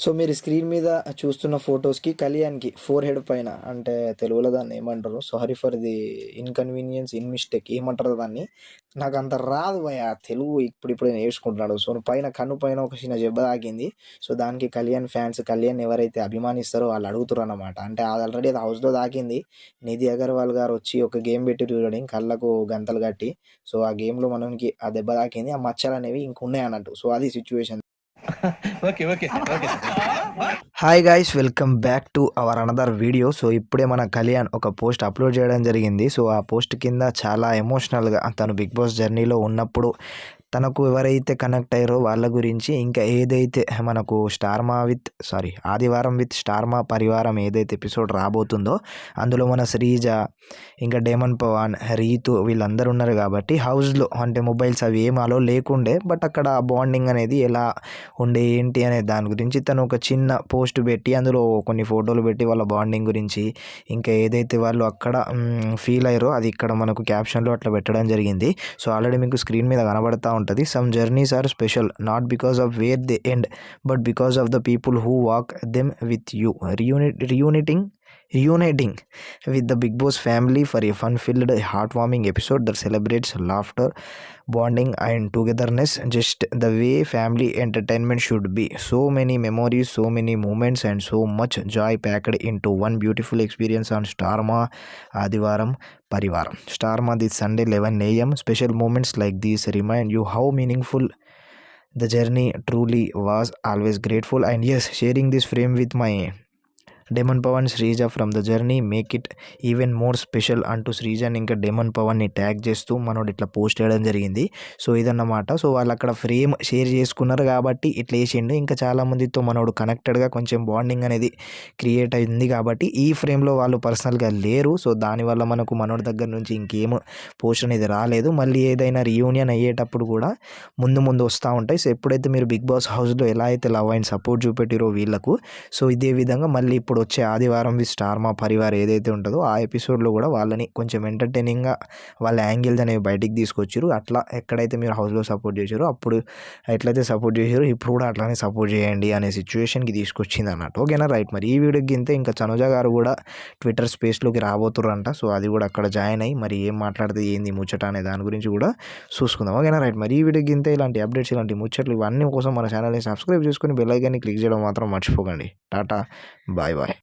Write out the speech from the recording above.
So మీరు screen మీద చూస్తున్న ఫోటోస్‌కి కళ్యాణ్‌కి ఫోర్ హెడ్ పైన అంటే తెలుగులో దాన్ని ఏమంటారు? Sorry for the inconvenience, in mistake ఏమంటారో దాన్ని? నాకంత రాదు భయ్యా తెలుగు ఇప్పుడిప్పుడే నేర్చుకుంటున్నాడు. సో పైన కన్ను పైన ఒక చిన్న దెబ్బ తాకింది. సో దానికి కళ్యాణ్ ఫ్యాన్స్ కళ్యాణ్ ఎవరైతే అభిమానిస్తారో వాళ్ళు అడుగుతుర్రన్నమాట. అంటే అది ఆల్రెడీ అది హౌస్‌లో తాకింది. నిధి అగర్వాల్ గారు వచ్చి ఒక గేమ్ పెట్టిర్రు చూడండి కళ్ళకు గంతలు కట్టి. సో ఆ గేమ్‌లో మనోనికి ఆ దెబ్బ తాకింది. ఆ మచ్చలనేవి ఇంకున్నాయన్నట్టు. సో అది situation. Okay okay okay hi guys welcome back to our another video. So ఇప్పుడే మన కళ్యాణ్ ఒక పోస్ట్ అప్లోడ్ చేయడం జరిగింది. సో ఆ పోస్ట్ కింద చాలా ఎమోషనల్గా తను బిగ్ బాస్ జర్నీలో ఉన్నప్పుడు తనకు ఎవరైతే కనెక్ట్ అయ్యారో వాళ్ళ గురించి, ఇంకా ఏదైతే మనకు ఆదివారం విత్ స్టార్మా పరివారం ఏదైతే ఎపిసోడ్ రాబోతుందో అందులో మన శ్రీజ, ఇంకా డేమన్ పవన్, రీతు వీళ్ళందరూ ఉన్నారు కాబట్టి హౌస్లో అంటే మొబైల్స్ అవి ఏం అలో లేకుండే. బట్ అక్కడ బాండింగ్ అనేది ఎలా ఉండే ఏంటి అనే దాని గురించి తను ఒక చిన్న పోస్ట్ పెట్టి అందులో కొన్ని ఫోటోలు పెట్టి వాళ్ళ బాండింగ్ గురించి, ఇంకా ఏదైతే వాళ్ళు అక్కడ ఫీల్ అయ్యారో అది ఇక్కడ మనకు క్యాప్షన్లో అట్లా పెట్టడం జరిగింది. సో ఆల్రెడీ మీకు స్క్రీన్ మీద కనబడతా ఉంటుంది. Some journeys are special not because of where they end but because of the people who walk them with you. Reuniting with the Big Boss family for a fun-filled, heartwarming episode that celebrates laughter, bonding, and togetherness just the way family entertainment should be. So many memories, so many moments, and so much joy packed into one beautiful experience on Starma Adivaram Parivaram. Starma this Sunday 11 a.m. Special moments like these remind you how meaningful the journey truly was. Always grateful, and yes, sharing this frame with my demon Pavan Sreeja from the journey make it even more special అంటూ శ్రీజని ఇంకా demon పవన్ని tag చేస్తూ మనోడు ఇట్లా post చేయడం జరిగింది. So ఇదన్నమాట. So వాళ్ళు అక్కడ ఫ్రేమ్ షేర్ చేసుకున్నారు కాబట్టి ఇట్లా వేసిండు. ఇంకా చాలామందితో మనోడు కనెక్టెడ్గా కొంచెం బాండింగ్ అనేది క్రియేట్ అయింది కాబట్టి ఈ ఫ్రేమ్లో వాళ్ళు పర్సనల్గా లేరు. సో దానివల్ల మనకు మనోడి దగ్గర నుంచి ఇంకేం పోస్ట్ అనేది రాలేదు. మళ్ళీ ఏదైనా రీయూనియన్ అయ్యేటప్పుడు కూడా ముందు ముందు వస్తూ ఉంటాయి. సో ఎప్పుడైతే మీరు బిగ్ బాస్ హౌస్లో ఎలా అయితే లవ్ అండ్ సపోర్ట్ చూపెట్టిరో వీళ్ళకు, సో ఇదే విధంగా మళ్ళీ ఇప్పుడు వచ్చే ఆదివారం విత్ స్టార్మా పరివార్ ఏదైతే ఉంటుందో ఆ ఎపిసోడ్లో కూడా వాళ్ళని కొంచెం ఎంటర్టైనింగ్గా వాళ్ళ యాంగిల్స్ అనేవి బయటికి తీసుకొచ్చారు. అట్లా ఎక్కడైతే మీరు హౌస్లో సపోర్ట్ చేశారో అప్పుడు ఎట్లయితే సపోర్ట్ చేశారో ఇప్పుడు కూడా అట్లానే సపోర్ట్ చేయండి అనే సిచ్యువేషన్కి తీసుకొచ్చింది అన్నట్టు. ఓకేనా రైట్. మరి ఈ వీడియోకి ఇంతే. ఇంకా చనుజ గారు కూడా ట్విట్టర్ స్పేస్లోకి రాబోతుర్రంట. సో అది కూడా అక్కడ జాయిన్ అయ్యి మరి ఏం మాట్లాడితే ఏంది ముచ్చట అనే దాని గురించి కూడా చూసుకుందాం. ఓకేనా రైట్. మరి ఈ వీడియోకి ఇంతే. ఇలాంటి అప్డేట్స్, ఇలాంటి ముచ్చట్లు ఇవన్నీ కోసం మన ఛానల్ని సబ్స్క్రైబ్ చేసుకొని బెల్ ఐకాన్ని క్లిక్ చేయడం మాత్రం మర్చిపోకండి. Tata, bye bye.